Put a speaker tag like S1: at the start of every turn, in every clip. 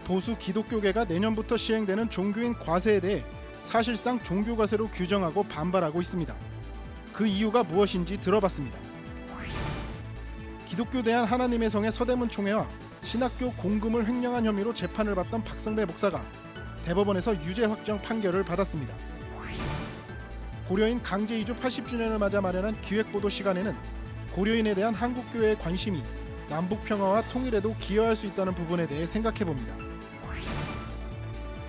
S1: 보수 기독교계가 내년부터 시행되는 종교인 과세에 대해 사실상 종교 과세로 규정하고 반발하고 있습니다. 그 이유가 무엇인지 들어봤습니다. 기독교 대한 하나님의 성의 서대문 총회와 신학교 공금을 횡령한 혐의로 재판을 받던 박성배 목사가 대법원에서 유죄 확정 판결을 받았습니다. 고려인 강제 이주 80주년을 맞아 마련한 기획보도 시간에는 고려인에 대한 한국교회의 관심이 남북 평화와 통일에도 기여할 수 있다는 부분에 대해 생각해봅니다.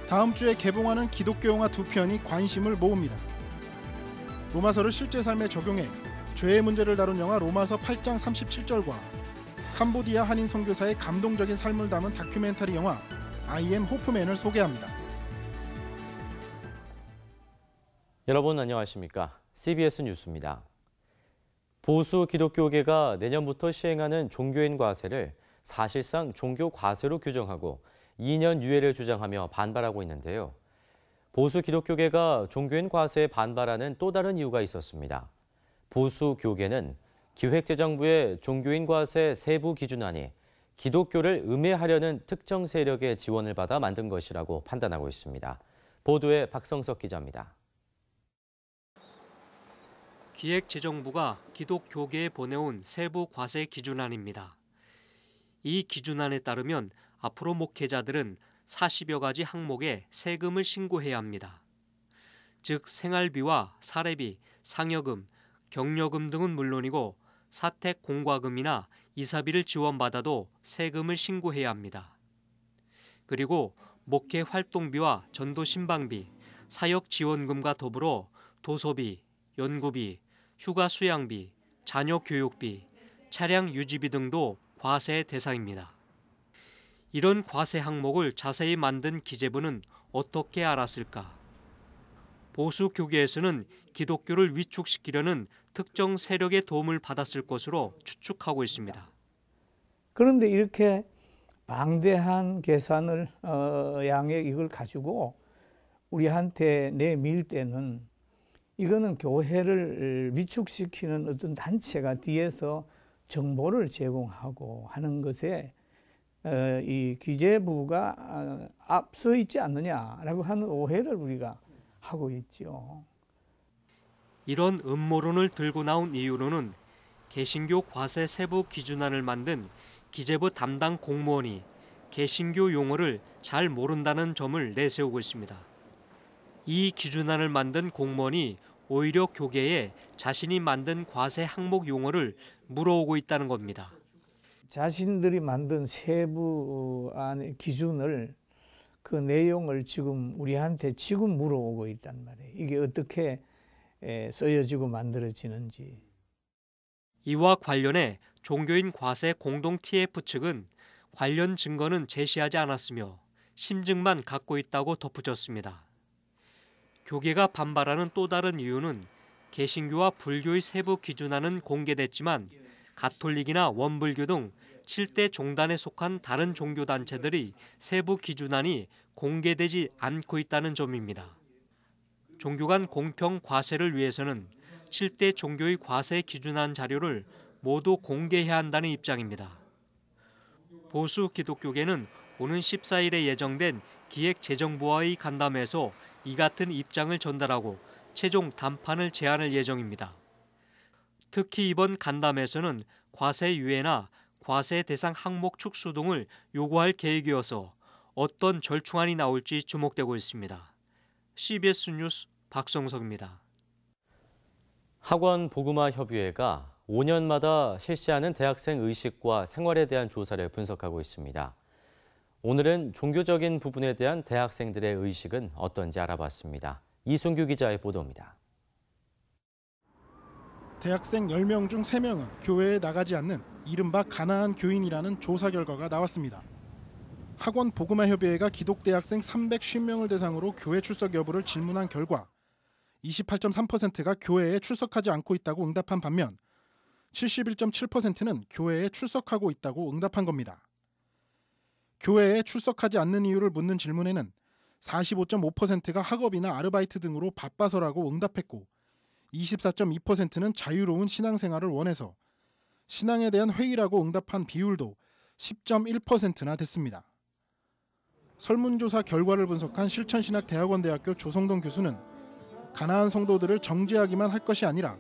S1: 다음 주에 개봉하는 기독교 영화 2편이 관심을 모읍니다. 로마서를 실제 삶에 적용해 죄의 문제를 다룬 영화 로마서 8장 37절과 캄보디아 한인 선교사의 감동적인 삶을 담은 다큐멘터리 영화 I am 호프맨을 소개합니다.
S2: 여러분 안녕하십니까? CBS 뉴스입니다. 보수 기독교계가 내년부터 시행하는 종교인 과세를 사실상 종교 과세로 규정하고 2년 유예를 주장하며 반발하고 있는데요. 보수 기독교계가 종교인 과세에 반발하는 또 다른 이유가 있었습니다. 보수 교계는 기획재정부의 종교인 과세 세부 기준안이 기독교를 음해하려는 특정 세력의 지원을 받아 만든 것이라고 판단하고 있습니다. 보도에 박성석 기자입니다.
S3: 기획재정부가 기독교계에 보내온 세부 과세 기준안입니다. 이 기준안에 따르면 앞으로 목회자들은 40여 가지 항목에 세금을 신고해야 합니다. 즉 생활비와 사례비, 상여금, 격려금 등은 물론이고 사택 공과금이나 이사비를 지원받아도 세금을 신고해야 합니다. 그리고 목회 활동비와 전도 신방비, 사역 지원금과 더불어 도서비, 연구비, 휴가 수양비, 자녀 교육비, 차량 유지비 등도 과세의 대상입니다. 이런 과세 항목을 자세히 만든 기재부는 어떻게 알았을까? 보수 교계에서는 기독교를 위축시키려는 특정 세력의 도움을 받았을 것으로 추측하고 있습니다.
S4: 그런데 이렇게 방대한 계산을 양의 이걸 가지고 우리한테 내밀 때는 이거는 교회를 위축시키는 어떤 단체가 뒤에서 정보를 제공하고 하는 것에 이 기재부가 앞서 있지 않느냐라고 하는 오해를 우리가 하고 있죠.
S3: 이런 음모론을 들고 나온 이유로는 개신교 과세 세부 기준안을 만든 기재부 담당 공무원이 개신교 용어를 잘 모른다는 점을 내세우고 있습니다. 이 기준안을 만든 공무원이 오히려 교계에 자신이 만든 과세 항목 용어를 물어오고 있다는 겁니다.
S4: 자신들이 만든 세부안의 기준을 그 내용을 지금 우리한테 지금 물어오고 있단 말이에요. 이게 어떻게 쓰여지고 만들어지는지.
S3: 이와 관련해 종교인 과세 공동 TF 측은 관련 증거는 제시하지 않았으며 심증만 갖고 있다고 덧붙였습니다. 교계가 반발하는 또 다른 이유는 개신교와 불교의 세부 기준안은 공개됐지만 가톨릭이나 원불교 등 7대 종단에 속한 다른 종교단체들의 세부 기준안이 공개되지 않고 있다는 점입니다. 종교 간 공평 과세를 위해서는 7대 종교의 과세 기준안 자료를 모두 공개해야 한다는 입장입니다. 보수 기독교계는 오는 14일에 예정된 기획재정부와의 간담회에서 이 같은 입장을 전달하고 최종 담판을 제안할 예정입니다. 특히 이번 간담회에서는 과세 유예나 과세 대상 항목 축소 등을 요구할 계획이어서 어떤 절충안이 나올지 주목되고 있습니다. CBS 뉴스 박성석입니다.
S2: 학원 복음화 협의회가 5년마다 실시하는 대학생 의식과 생활에 대한 조사를 분석하고 있습니다. 오늘은 종교적인 부분에 대한 대학생들의 의식은 어떤지 알아봤습니다. 이순규 기자의 보도입니다.
S1: 대학생 10명 중 3명은 교회에 나가지 않는 이른바 가난한 교인이라는 조사 결과가 나왔습니다. 학원 복음화 협의회가 기독대학생 350명을 대상으로 교회 출석 여부를 질문한 결과 28.3%가 교회에 출석하지 않고 있다고 응답한 반면 71.7%는 교회에 출석하고 있다고 응답한 겁니다. 교회에 출석하지 않는 이유를 묻는 질문에는 45.5%가 학업이나 아르바이트 등으로 바빠서라고 응답했고 24.2%는 자유로운 신앙생활을 원해서, 신앙에 대한 회의라고 응답한 비율도 10.1%나 됐습니다. 설문조사 결과를 분석한 실천신학대학원대학교 조성동 교수는 가나안 성도들을 정죄하기만 할 것이 아니라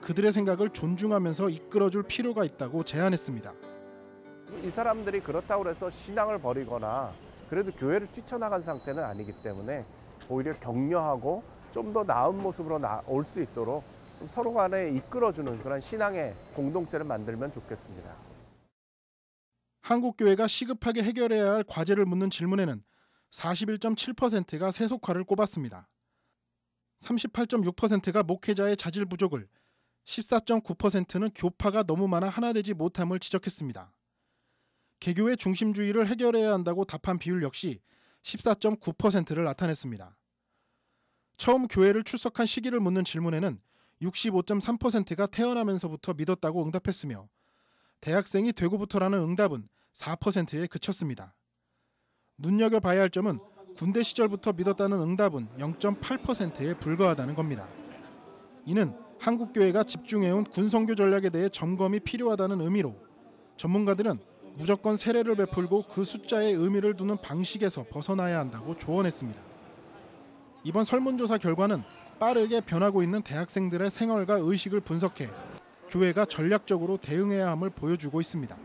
S1: 그들의 생각을 존중하면서 이끌어줄 필요가 있다고 제안했습니다.
S5: 이 사람들이 그렇다고 해서 신앙을 버리거나 그래도 교회를 뛰쳐나간 상태는 아니기 때문에 오히려 격려하고 좀 더 나은 모습으로 올 수 있도록 좀 서로 간에 이끌어주는 그런 신앙의 공동체를 만들면 좋겠습니다.
S1: 한국교회가 시급하게 해결해야 할 과제를 묻는 질문에는 41.7%가 세속화를 꼽았습니다. 38.6%가 목회자의 자질 부족을, 14.9%는 교파가 너무 많아 하나 되지 못함을 지적했습니다. 개교의 중심주의를 해결해야 한다고 답한 비율 역시 14.9%를 나타냈습니다. 처음 교회를 출석한 시기를 묻는 질문에는 65.3%가 태어나면서부터 믿었다고 응답했으며 대학생이 되고부터라는 응답은 4%에 그쳤습니다. 눈여겨봐야 할 점은 군대 시절부터 믿었다는 응답은 0.8%에 불과하다는 겁니다. 이는 한국교회가 집중해온 군선교 전략에 대해 점검이 필요하다는 의미로 전문가들은 무조건 세례를 베풀고 그 숫자에 의미를 두는 방식에서 벗어나야 한다고 조언했습니다. 이번 설문조사 결과는 빠르게 변하고 있는 대학생들의 생활과 의식을 분석해 교회가 전략적으로 대응해야 함을 보여주고 있습니다.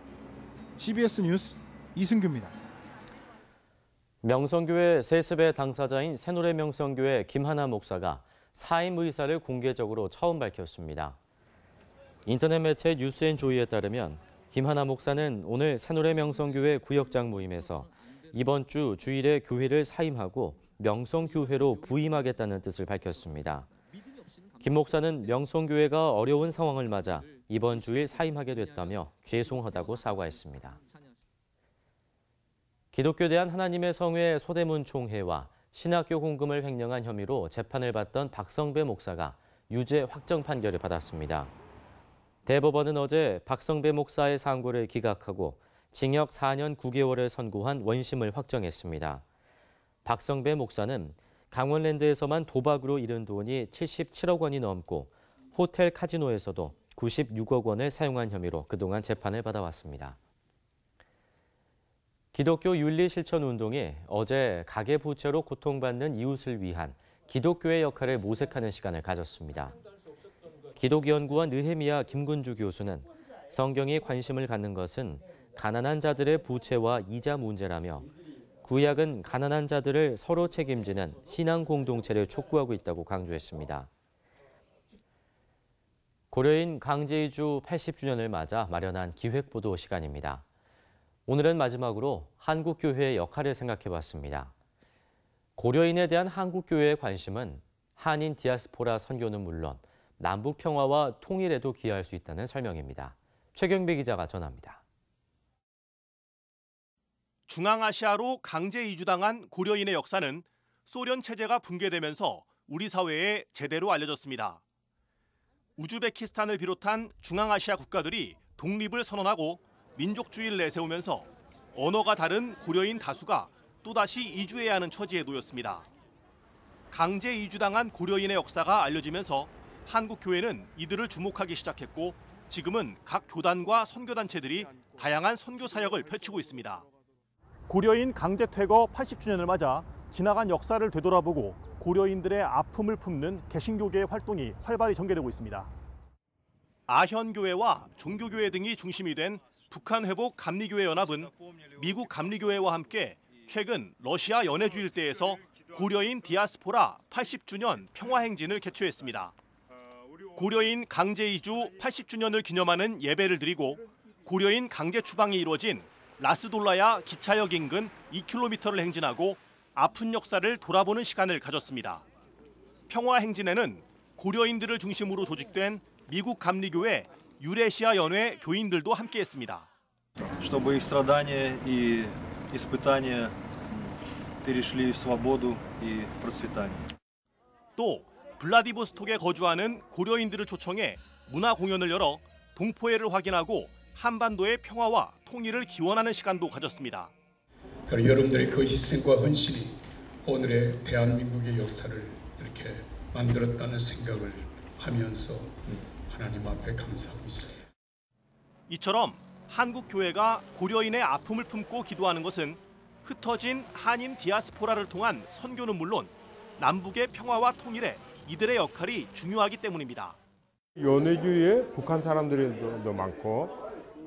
S1: CBS 뉴스 이승규입니다.
S2: 명성교회 세습의 당사자인 새노래 명성교회 김하나 목사가 사임 의사를 공개적으로 처음 밝혔습니다. 인터넷 매체 뉴스앤조이에 따르면 김하나 목사는 오늘 새노래 명성교회 구역장 모임에서 이번 주 주일에 교회를 사임하고 명성교회로 부임하겠다는 뜻을 밝혔습니다. 김 목사는 명성교회가 어려운 상황을 맞아 이번 주일 사임하게 됐다며 죄송하다고 사과했습니다. 기독교 대한 하나님의 성회 소대문 총회와 신학교 공금을 횡령한 혐의로 재판을 받던 박성배 목사가 유죄 확정 판결을 받았습니다. 대법원은 어제 박성배 목사의 상고를 기각하고 징역 4년 9개월을 선고한 원심을 확정했습니다. 박성배 목사는 강원랜드에서만 도박으로 잃은 돈이 77억 원이 넘고 호텔 카지노에서도 96억 원을 사용한 혐의로 그동안 재판을 받아왔습니다. 기독교 윤리실천운동이 어제 가계부채로 고통받는 이웃을 위한 기독교의 역할을 모색하는 시간을 가졌습니다. 기독연구원 느헤미야 김군주 교수는 성경이 관심을 갖는 것은 가난한 자들의 부채와 이자 문제라며 구약은 가난한 자들을 서로 책임지는 신앙 공동체를 촉구하고 있다고 강조했습니다. 고려인 강제이주 80주년을 맞아 마련한 기획보도 시간입니다. 오늘은 마지막으로 한국교회의 역할을 생각해봤습니다. 고려인에 대한 한국교회의 관심은 한인 디아스포라 선교는 물론 남북 평화와 통일에도 기여할 수 있다는 설명입니다. 최경배 기자가 전합니다.
S6: 중앙아시아로 강제 이주당한 고려인의 역사는 소련 체제가 붕괴되면서 우리 사회에 제대로 알려졌습니다. 우즈베키스탄을 비롯한 중앙아시아 국가들이 독립을 선언하고 민족주의를 내세우면서 언어가 다른 고려인 다수가 또다시 이주해야 하는 처지에 놓였습니다. 강제 이주당한 고려인의 역사가 알려지면서 한국 교회는 이들을 주목하기 시작했고 지금은 각 교단과 선교단체들이 다양한 선교 사역을 펼치고 있습니다. 고려인 강제 퇴거 80주년을 맞아 지나간 역사를 되돌아보고 고려인들의 아픔을 품는 개신교계의 활동이 활발히 전개되고 있습니다. 아현교회와 종교교회 등이 중심이 된 북한회복 감리교회 연합은 미국 감리교회와 함께 최근 러시아 연해주 일대에서 고려인 디아스포라 80주년 평화행진을 개최했습니다. 고려인 강제 이주 80주년을 기념하는 예배를 드리고 고려인 강제 추방이 이루어진 라스돌라야 기차역 인근 2km를 행진하고 아픈 역사를 돌아보는 시간을 가졌습니다. 평화행진에는 고려인들을 중심으로 조직된 미국 감리교회 유레시아 연회 교인들도 함께했습니다.
S7: чтобы их страдания и испытания перешли в свободу и процветание.
S6: 또 블라디보스톡에 거주하는 고려인들을 초청해 문화 공연을 열어 동포애를 확인하고 한반도의 평화와 통일을 기원하는 시간도 가졌습니다.
S8: 여러분들의 그 희생과 헌신이 오늘의 대한민국의 역사를 이렇게 만들었다는 생각을 하면서 하나님 앞에 감사하고 있습니다.
S6: 이처럼 한국 교회가 고려인의 아픔을 품고 기도하는 것은 흩어진 한인 디아스포라를 통한 선교는 물론 남북의 평화와 통일에 이들의 역할이 중요하기 때문입니다.
S9: 연해주에 북한 사람들도 많고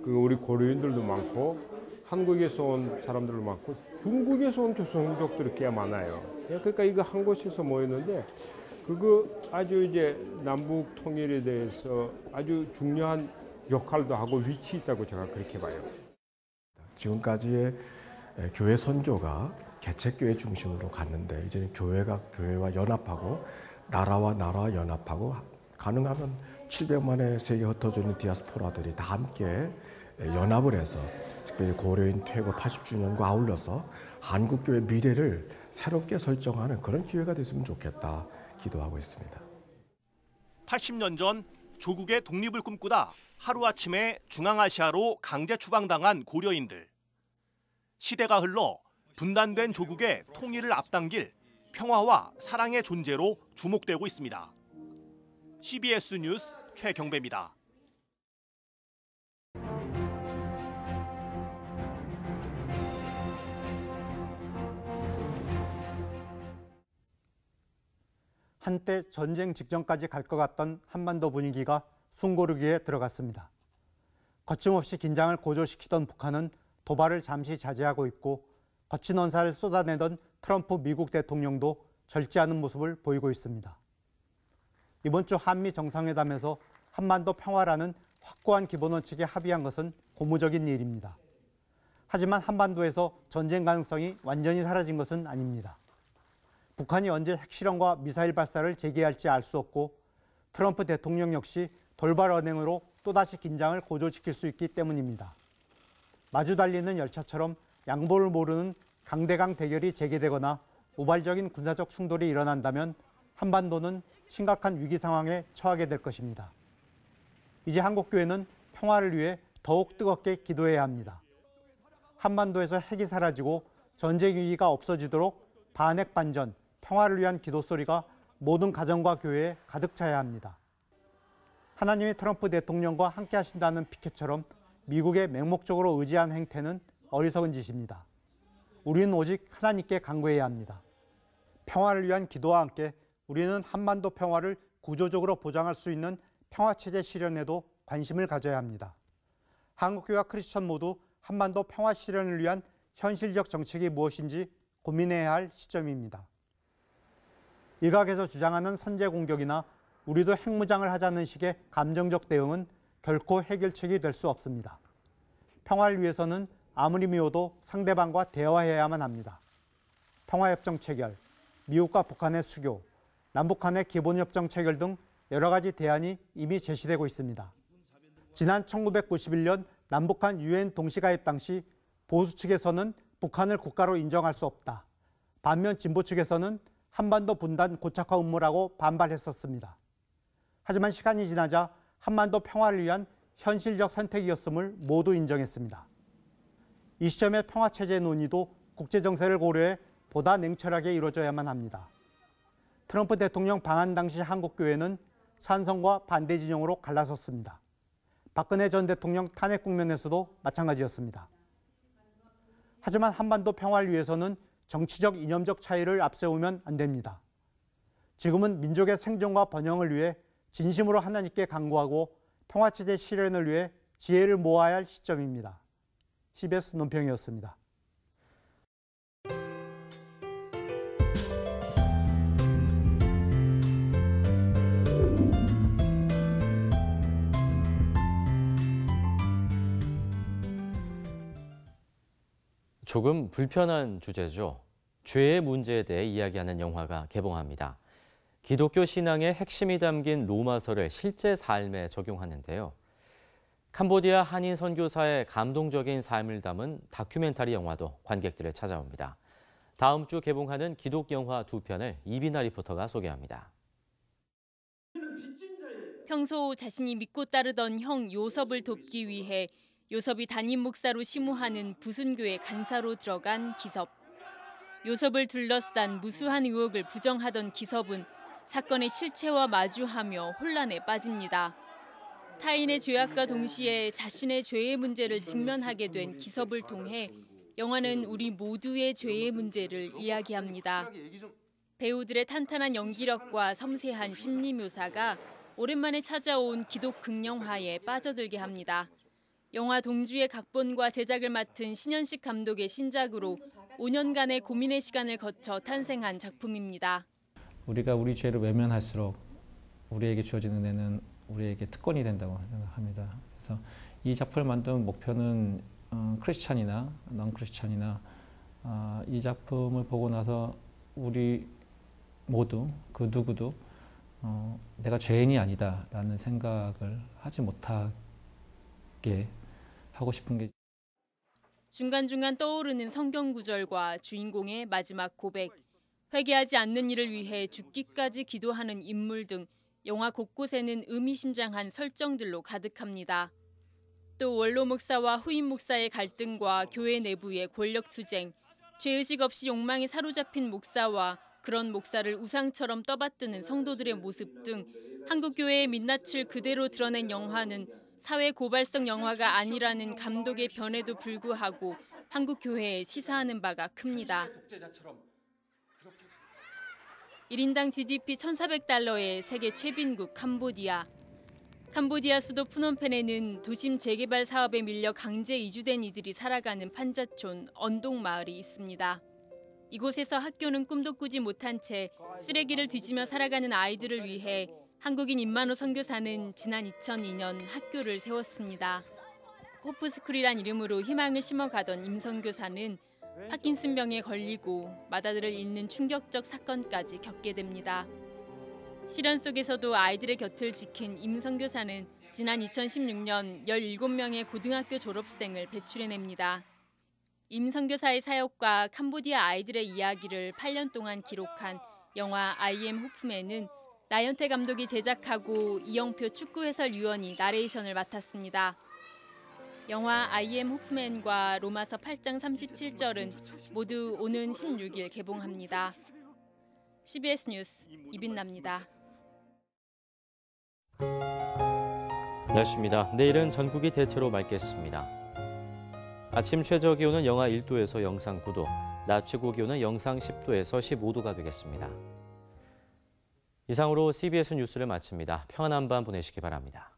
S9: 우리 고려인들도 많고 한국에서 온 사람들도 많고 중국에서 온 조선족들이 꽤 많아요. 그러니까 이거 한 곳에서 모였는데 그거 아주 이제 남북 통일에 대해서 아주 중요한 역할도 하고 위치 있다고 제가 그렇게 봐요.
S10: 지금까지의 교회 선교가 개척교회 중심으로 갔는데 이제는 교회와 연합하고 나라와 연합하고 가능하면 700만의 세계 흩어져 있는 디아스포라들이 다 함께 연합을 해서 특별히 고려인 퇴거 80주년과 아울러서 한국교회 미래를 새롭게 설정하는 그런 기회가 됐으면 좋겠다 기도하고 있습니다.
S6: 80년 전 조국의 독립을 꿈꾸다 하루아침에 중앙아시아로 강제 추방당한 고려인들. 시대가 흘러 분단된 조국의 통일을 앞당길 평화와 사랑의 존재로 주목되고 있습니다. CBS 뉴스 최경배입니다.
S11: 한때 전쟁 직전까지 갈 것 같던 한반도 분위기가 숨고르기에 들어갔습니다. 거침없이 긴장을 고조시키던 북한은 도발을 잠시 자제하고 있고 거친 언사를 쏟아내던 트럼프 미국 대통령도 절제 않은 모습을 보이고 있습니다. 이번 주 한미 정상회담에서 한반도 평화라는 확고한 기본 원칙에 합의한 것은 고무적인 일입니다. 하지만 한반도에서 전쟁 가능성이 완전히 사라진 것은 아닙니다. 북한이 언제 핵실험과 미사일 발사를 재개할지 알 수 없고 트럼프 대통령 역시 돌발 언행으로 또다시 긴장을 고조시킬 수 있기 때문입니다. 마주 달리는 열차처럼 양보를 모르는 강대강 대결이 재개되거나 우발적인 군사적 충돌이 일어난다면 한반도는 심각한 위기 상황에 처하게 될 것입니다. 이제 한국교회는 평화를 위해 더욱 뜨겁게 기도해야 합니다. 한반도에서 핵이 사라지고 전쟁 위기가 없어지도록 반핵 반전, 평화를 위한 기도 소리가 모든 가정과 교회에 가득 차야 합니다. 하나님이 트럼프 대통령과 함께 하신다는 피켓처럼 미국에 맹목적으로 의지한 행태는 어리석은 짓입니다. 우리는 오직 하나님께 간구해야 합니다. 평화를 위한 기도와 함께 우리는 한반도 평화를 구조적으로 보장할 수 있는 평화체제 실현에도 관심을 가져야 합니다. 한국교회와 크리스천 모두 한반도 평화 실현을 위한 현실적 정책이 무엇인지 고민해야 할 시점입니다. 일각에서 주장하는 선제 공격이나 우리도 핵무장을 하자는 식의 감정적 대응은 결코 해결책이 될 수 없습니다. 평화를 위해서는 아무리 미워도 상대방과 대화해야만 합니다. 평화협정 체결, 미국과 북한의 수교, 남북 간의 기본협정 체결 등 여러 가지 대안이 이미 제시되고 있습니다. 지난 1991년 남북한 유엔 동시가입 당시 보수 측에서는 북한을 국가로 인정할 수 없다. 반면 진보 측에서는 한반도 분단 고착화 음모라고 반발했었습니다. 하지만 시간이 지나자 한반도 평화를 위한 현실적 선택이었음을 모두 인정했습니다. 이 시점의 평화체제 논의도 국제정세를 고려해 보다 냉철하게 이루어져야만 합니다. 트럼프 대통령 방한 당시 한국교회는 찬성과 반대 진영으로 갈라섰습니다. 박근혜 전 대통령 탄핵 국면에서도 마찬가지였습니다. 하지만 한반도 평화를 위해서는 정치적 이념적 차이를 앞세우면 안 됩니다. 지금은 민족의 생존과 번영을 위해 진심으로 하나님께 간구하고 평화체제 실현을 위해 지혜를 모아야 할 시점입니다. CBS 논평이었습니다.
S2: 조금 불편한 주제죠. 죄의 문제에 대해 이야기하는 영화가 개봉합니다. 기독교 신앙의 핵심이 담긴 로마서를 실제 삶에 적용하는데요. 캄보디아 한인 선교사의 감동적인 삶을 담은 다큐멘터리 영화도 관객들을 찾아옵니다. 다음 주 개봉하는 기독 영화 2편을 이비나 리포터가 소개합니다.
S12: 평소 자신이 믿고 따르던 형 요섭을 돕기 위해 요섭이 담임 목사로 심우하는 부순교회 간사로 들어간 기섭. 요섭을 둘러싼 무수한 의혹을 부정하던 기섭은 사건의 실체와 마주하며 혼란에 빠집니다. 타인의 죄악과 동시에 자신의 죄의 문제를 직면하게 된 기섭을 통해 영화는 우리 모두의 죄의 문제를 이야기합니다. 배우들의 탄탄한 연기력과 섬세한 심리 묘사가 오랜만에 찾아온 기독 극영화에 빠져들게 합니다. 영화 동주의 각본과 제작을 맡은 신현식 감독의 신작으로 5년간의 고민의 시간을 거쳐 탄생한 작품입니다.
S13: 우리가 우리 죄를 외면할수록 우리에게 주어진 은혜는 우리에게 특권이 된다고 생각합니다. 그래서 이 작품을 만든 목표는 크리스찬이나 넌 크리스찬이나 이 작품을 보고 나서 우리 모두 그 누구도 내가 죄인이 아니다라는 생각을 하지 못하게 하고 싶은 게
S12: 중간중간 떠오르는 성경 구절과 주인공의 마지막 고백, 회개하지 않는 이를 위해 죽기까지 기도하는 인물 등 영화 곳곳에는 의미심장한 설정들로 가득합니다. 또 원로 목사와 후임 목사의 갈등과 교회 내부의 권력 투쟁, 죄의식 없이 욕망에 사로잡힌 목사와 그런 목사를 우상처럼 떠받드는 성도들의 모습 등 한국 교회의 민낯을 그대로 드러낸 영화는 사회 고발성 영화가 아니라는 감독의 변에도 불구하고 한국 교회에 시사하는 바가 큽니다. 1인당 GDP 1,400달러의 세계 최빈국 캄보디아. 캄보디아 수도 푸놈펜에는 도심 재개발 사업에 밀려 강제 이주된 이들이 살아가는 판자촌 언동마을이 있습니다. 이곳에서 학교는 꿈도 꾸지 못한 채 쓰레기를 뒤지며 살아가는 아이들을 위해 한국인 임만호 선교사는 지난 2002년 학교를 세웠습니다. 호프스쿨이란 이름으로 희망을 심어가던 임 선교사는 파킨슨병에 걸리고 마다들을 잃는 충격적 사건까지 겪게 됩니다. 시련 속에서도 아이들의 곁을 지킨 임 선교사는 지난 2016년 17명의 고등학교 졸업생을 배출해냅니다. 임 선교사의 사역과 캄보디아 아이들의 이야기를 8년 동안 기록한 영화 I am 호프맨은 나연태 감독이 제작하고 이영표 축구 해설위원이 나레이션을 맡았습니다. 영화 I am 호프맨과 로마서 8장 37절은 모두 오는 16일 개봉합니다. CBS 뉴스 이빈나입니다.
S2: 날씨입니다. 내일은 전국이 대체로 맑겠습니다. 아침 최저 기온은 영하 1도에서 영상 9도, 낮 최고 기온은 영상 10도에서 15도가 되겠습니다. 이상으로 CBS 뉴스를 마칩니다. 평안한 밤 보내시기 바랍니다.